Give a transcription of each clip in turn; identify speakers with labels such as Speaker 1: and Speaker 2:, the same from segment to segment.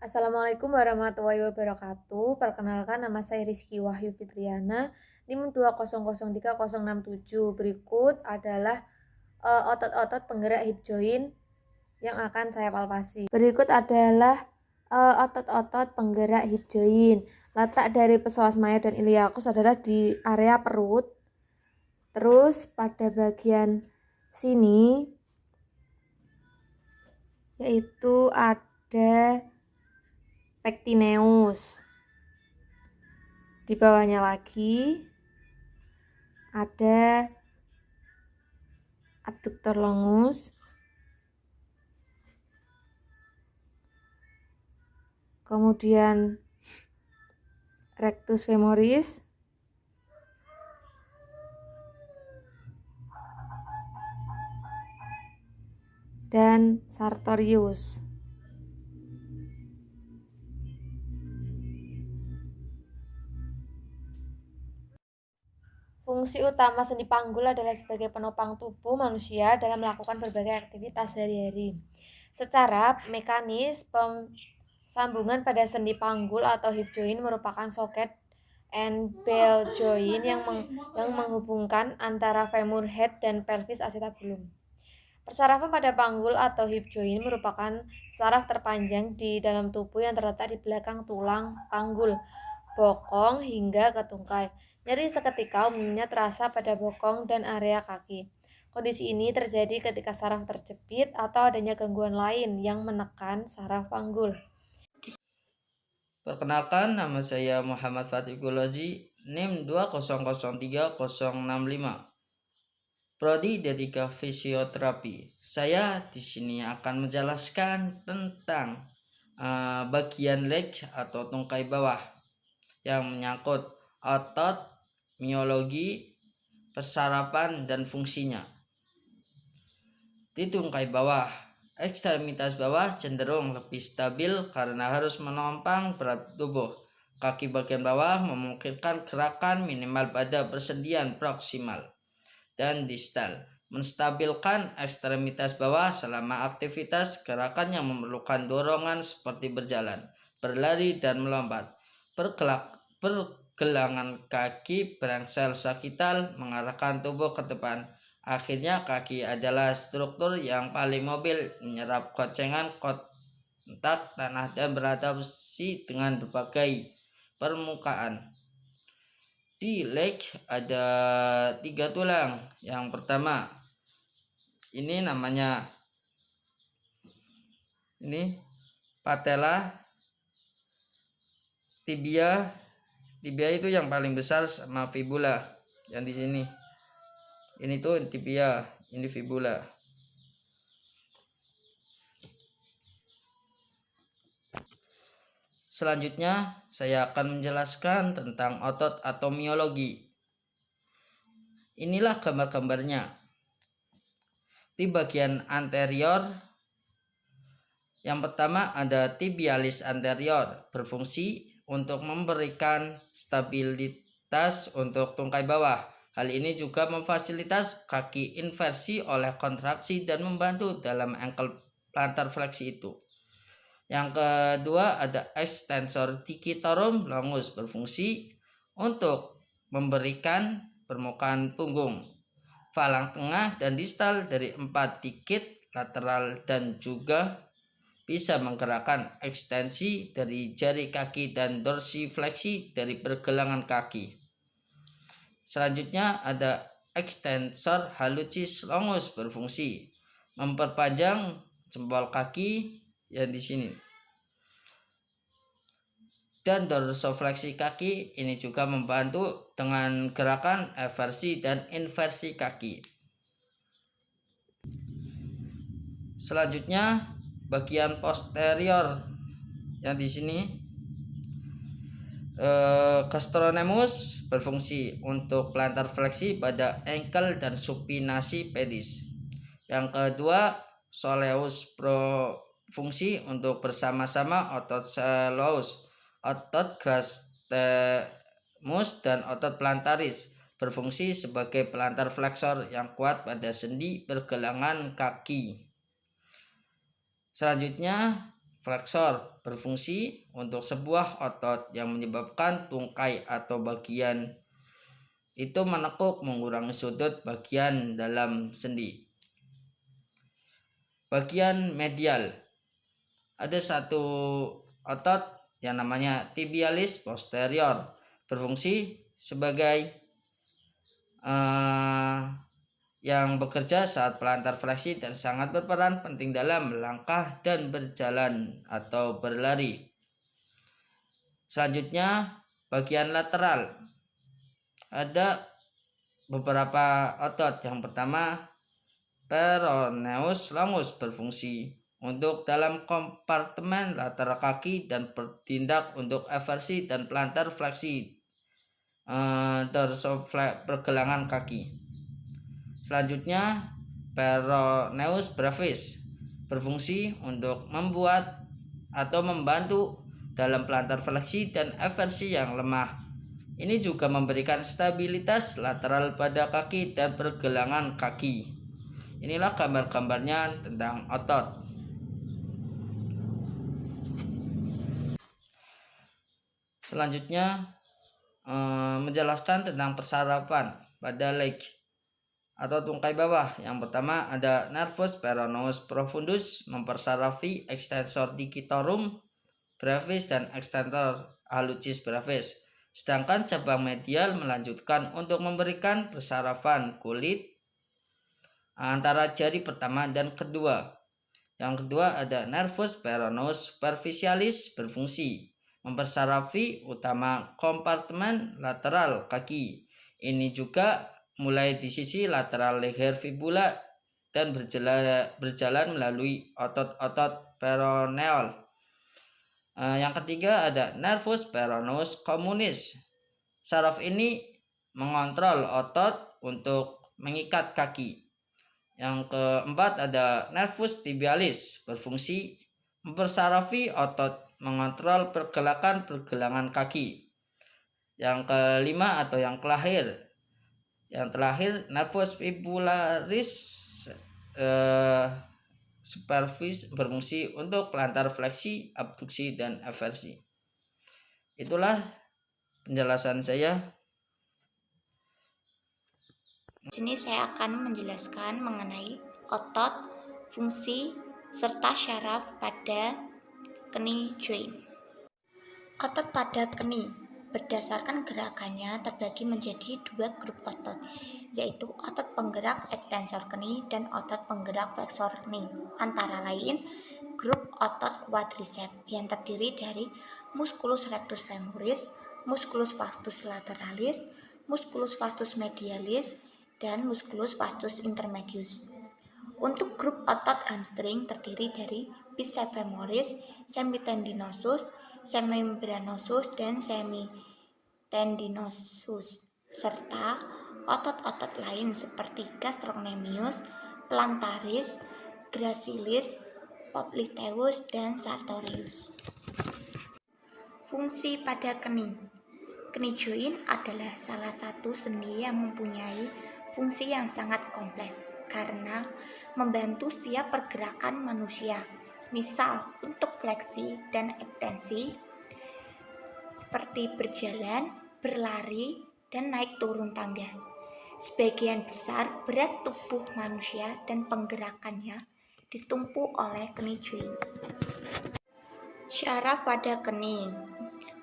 Speaker 1: Assalamualaikum warahmatullahi wabarakatuh. Perkenalkan, nama saya Rizky Wahyu Fitriana, NIM 2003067. Berikut adalah otot-otot penggerak hip joint yang akan saya palpasi. Berikut adalah otot-otot penggerak hip joint. Letak dari psoas major dan iliakus adalah di area perut. Terus pada bagian sini yaitu ada pectineus. Di bawahnya lagi ada adductor longus, kemudian rectus femoris, dan sartorius. Fungsi utama sendi panggul adalah sebagai penopang tubuh manusia dalam melakukan berbagai aktivitas sehari-hari. Secara mekanis, sambungan pada sendi panggul atau hip joint merupakan socket and bell joint yang menghubungkan antara femur head dan pelvis acetabulum. Persarafan pada panggul atau hip joint merupakan saraf terpanjang di dalam tubuh yang terletak di belakang tulang panggul, bokong hingga ke tungkai. Nyeri seketika umumnya terasa pada bokong dan area kaki. Kondisi ini terjadi ketika saraf terjepit atau adanya gangguan lain yang menekan saraf panggul.
Speaker 2: Perkenalkan, nama saya Muhammad Fatih Gulazi, NIM 2003065. Prodi Dedika Fisioterapi. Saya di sini akan menjelaskan tentang bagian leg atau tungkai bawah yang menyangkut otot, miologi, persarapan, dan fungsinya. Di tungkai bawah, ekstremitas bawah cenderung lebih stabil karena harus menopang berat tubuh. Kaki bagian bawah memungkinkan gerakan minimal pada persendian proksimal dan distal, menstabilkan ekstremitas bawah selama aktivitas gerakan yang memerlukan dorongan seperti berjalan, berlari, dan melompat. Pergelangan kaki berangsal sakital mengarahkan tubuh ke depan. Akhirnya kaki adalah struktur yang paling mobil, menyerap goncengan kontak tanah dan beradaptasi dengan berbagai permukaan. Di leg ada 3 tulang. Yang pertama, ini namanya patella, tibia. Tibia itu yang paling besar sama fibula. Yang di sini. Ini tuh tibia, ini fibula. Selanjutnya, saya akan menjelaskan tentang otot atau miologi. Inilah gambar-gambarnya. Di bagian anterior, yang pertama ada tibialis anterior, berfungsi untuk memberikan stabilitas untuk tungkai bawah. Hal ini juga memfasilitas kaki inversi oleh kontraksi dan membantu dalam ankle plantar fleksi itu. Yang kedua ada extensor digitorum longus, berfungsi untuk memberikan permukaan punggung, falang tengah dan distal dari 4 digit lateral dan juga bisa menggerakkan ekstensi dari jari kaki dan dorsifleksi dari pergelangan kaki. Selanjutnya ada extensor hallucis longus, berfungsi memperpanjang jempol kaki yang di sini. Dan dorsofleksi kaki ini juga membantu dengan gerakan eversi dan inversi kaki. Selanjutnya bagian posterior yang di sini, gastrocnemius berfungsi untuk plantar fleksi pada ankle dan supinasi pedis. Yang kedua, soleus berfungsi untuk bersama-sama otot soleus, otot grastemus, dan otot plantaris, berfungsi sebagai plantar flexor yang kuat pada sendi pergelangan kaki. Selanjutnya, flexor berfungsi untuk sebuah otot yang menyebabkan tungkai atau bagian itu menekuk mengurangi sudut bagian dalam sendi. Bagian medial, ada satu otot yang namanya tibialis posterior berfungsi sebagai yang bekerja saat pelantar fleksi dan sangat berperan penting dalam melangkah dan berjalan atau berlari. Selanjutnya bagian lateral, ada beberapa otot. Yang pertama peroneus longus berfungsi untuk dalam kompartemen lateral kaki dan bertindak untuk eversi dan pelantar fleksi pergelangan kaki. Selanjutnya peroneus brevis berfungsi untuk membuat atau membantu dalam pelantar fleksi dan eversi yang lemah. Ini juga memberikan stabilitas lateral pada kaki dan pergelangan kaki. Inilah gambar-gambarnya tentang otot. Selanjutnya menjelaskan tentang persarafan pada leg atau tungkai bawah. Yang pertama ada nervus peroneus profundus mempersarafi extensor digitorum brevis dan extensor hallucis brevis. Sedangkan cabang medial melanjutkan untuk memberikan persarafan kulit antara jari pertama dan kedua. Yang kedua ada nervus peroneus superficialis berfungsi mempersarafi utama kompartemen lateral kaki. Ini juga mulai di sisi lateral leher fibula dan berjalan melalui otot-otot peroneal. Yang ketiga ada nervus peroneus communis. Saraf ini mengontrol otot untuk mengikat kaki. Yang keempat ada nervus tibialis berfungsi mempersarafi otot mengontrol pergerakan kaki. Yang kelima atau yang terakhir nervus fibularis supervis berfungsi untuk pelantar fleksi, abduksi, dan eversi. Itulah penjelasan saya.
Speaker 3: Di sini saya akan menjelaskan mengenai otot, fungsi, serta syaraf pada kni joint. Otot pada kni berdasarkan gerakannya terbagi menjadi dua grup otot, yaitu otot penggerak ekstensor kni dan otot penggerak flexor kni. Antara lain, grup otot quadriceps yang terdiri dari musculus rectus femoris, musculus vastus lateralis, musculus vastus medialis, dan musculus vastus intermedius. Untuk grup otot hamstring terdiri dari biceps femoris, semitendinosus, semimembranosus, dan semitendinosus, serta otot-otot lain seperti gastrocnemius, plantaris, gracilis, popliteus, dan sartorius. Fungsi pada kni. Kni joint adalah salah satu sendi yang mempunyai fungsi yang sangat kompleks karena membantu setiap pergerakan manusia. Misal untuk fleksi dan ekstensi seperti berjalan, berlari, dan naik turun tangga. Sebagian besar berat tubuh manusia dan penggerakannya ditumpu oleh kni joint. Syaraf pada kni.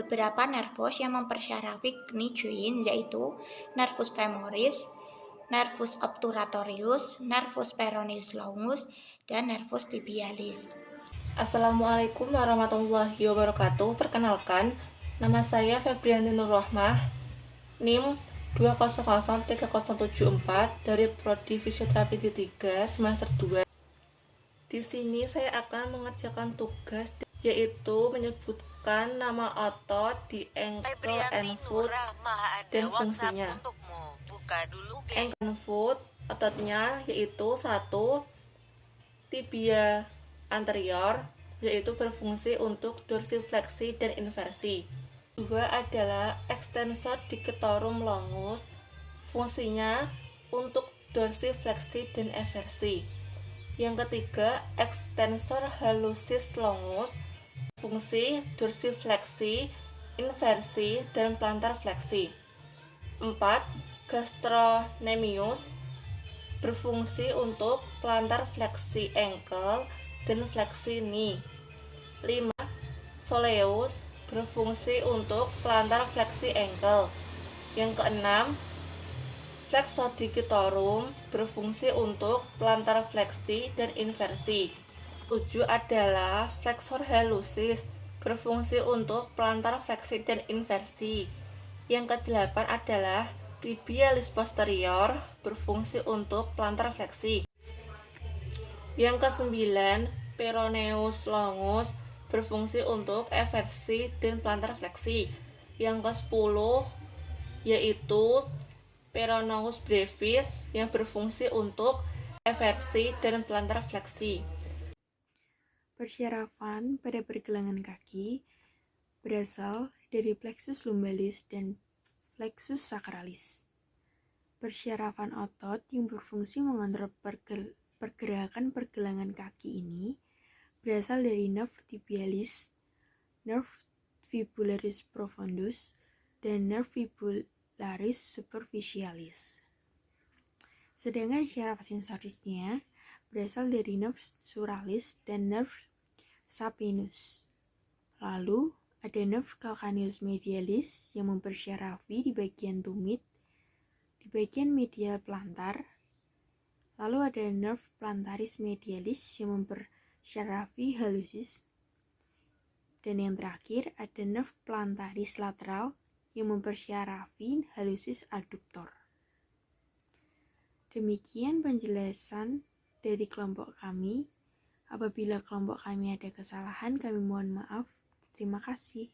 Speaker 3: Beberapa nervus yang mempersarafi kni joint yaitu nervus femoris, nervus obturatorius, nervus peroneus longus, dan nervus tibialis.
Speaker 4: Assalamualaikum warahmatullahi wabarakatuh. Perkenalkan, nama saya Febrianti Nurrohmah, NIM 2003074 dari Prodi Fisioterapi 3 semester 2. Di sini saya akan mengerjakan tugas yaitu menyebutkan nama otot di ankle and foot dan fungsinya. Ankle and foot ototnya yaitu 1. Tibia anterior yaitu berfungsi untuk dorsifleksi dan inversi. 2 adalah extensor digitorum longus, fungsinya untuk dorsifleksi dan eversi. Yang ketiga, extensor hallucis longus, fungsi dorsifleksi, inversi, dan plantar fleksi. 4. Gastrocnemius, berfungsi untuk plantar fleksi ankle dan fleksi knee. 5. Soleus, berfungsi untuk plantar fleksi ankle. Yang keenam, flexodigitorum, berfungsi untuk plantar fleksi dan inversi. 7 adalah flexor hallucis, berfungsi untuk plantar fleksi dan inversi. Yang kedelapan adalah tibialis posterior, berfungsi untuk plantar fleksi. Yang kesembilan, peroneus longus, berfungsi untuk eversi dan plantar fleksi. Yang ke-10 yaitu peroneus brevis yang berfungsi untuk eversi dan plantar fleksi.
Speaker 5: Persyarafan pada pergelangan kaki berasal dari plexus lumbalis dan plexus sacralis. Persyarafan otot yang berfungsi mengontrol pergerakan pergelangan kaki ini berasal dari nerve tibialis, nerve fibularis profundus, dan nerve fibularis superficialis. Sedangkan syaraf sensorisnya berasal dari nerve suralis dan nerve sapinus. Lalu ada nerve calcaneus medialis yang mempersyarafi di bagian tumit, di bagian medial plantar. Lalu ada nerve plantaris medialis yang mempersyarafi hallucis. Dan yang terakhir ada nerve plantaris lateral yang mempersyarafi hallucis adductor. Demikian penjelasan dari kelompok kami. Apabila kelompok kami ada kesalahan, kami mohon maaf. Terima kasih.